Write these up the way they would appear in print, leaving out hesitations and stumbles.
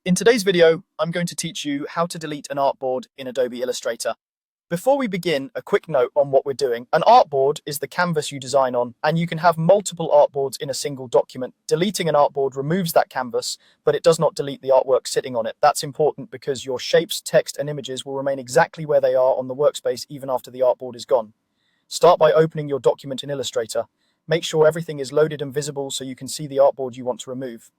In today's video, I'm going to teach you how to delete an artboard in Adobe Illustrator. Before we begin, a quick note on what we're doing. An artboard is the canvas you design on, and you can have multiple artboards in a single document. Deleting an artboard removes that canvas, but it does not delete the artwork sitting on it. That's important because your shapes, text, and images will remain exactly where they are on the workspace even after the artboard is gone. Start by opening your document in Illustrator. Make sure everything is loaded and visible so you can see the artboard you want to remove.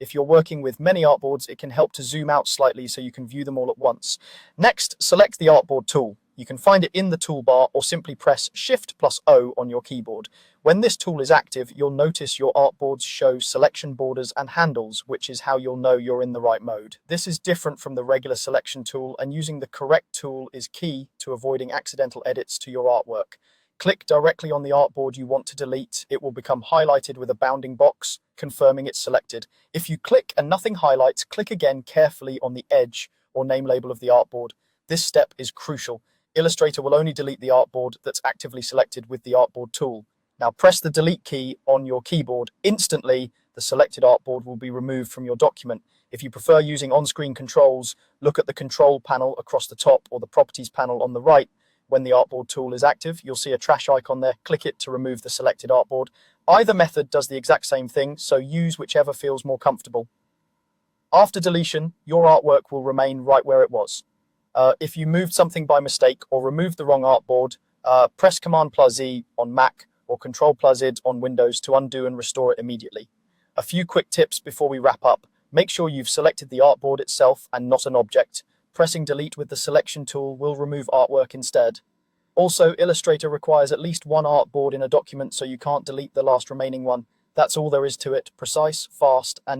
If you're working with many artboards, it can help to zoom out slightly so you can view them all at once. Next, select the Artboard tool. You can find it in the toolbar or simply press Shift+O on your keyboard. When this tool is active, you'll notice your artboards show selection borders and handles, which is how you'll know you're in the right mode. This is different from the regular selection tool, and using the correct tool is key to avoiding accidental edits to your artwork. Click directly on the artboard you want to delete. It will become highlighted with a bounding box, confirming it's selected. If you click and nothing highlights, click again carefully on the edge or name label of the artboard. This step is crucial. Illustrator will only delete the artboard that's actively selected with the Artboard tool. Now press the delete key on your keyboard. Instantly, the selected artboard will be removed from your document. If you prefer using on-screen controls, look at the control panel across the top or the properties panel on the right. When the Artboard tool is active, you'll see a trash icon there. Click it to remove the selected artboard. Either method does the exact same thing, so use whichever feels more comfortable. After deletion, your artwork will remain right where it was. If you moved something by mistake or removed the wrong artboard, press Command+Z on Mac or Control+Z on Windows to undo and restore it immediately. A few quick tips before we wrap up. Make sure you've selected the artboard itself and not an object. Pressing delete with the selection tool will remove artwork instead. Also, Illustrator requires at least one artboard in a document, so you can't delete the last remaining one. That's all there is to it. Precise, fast, and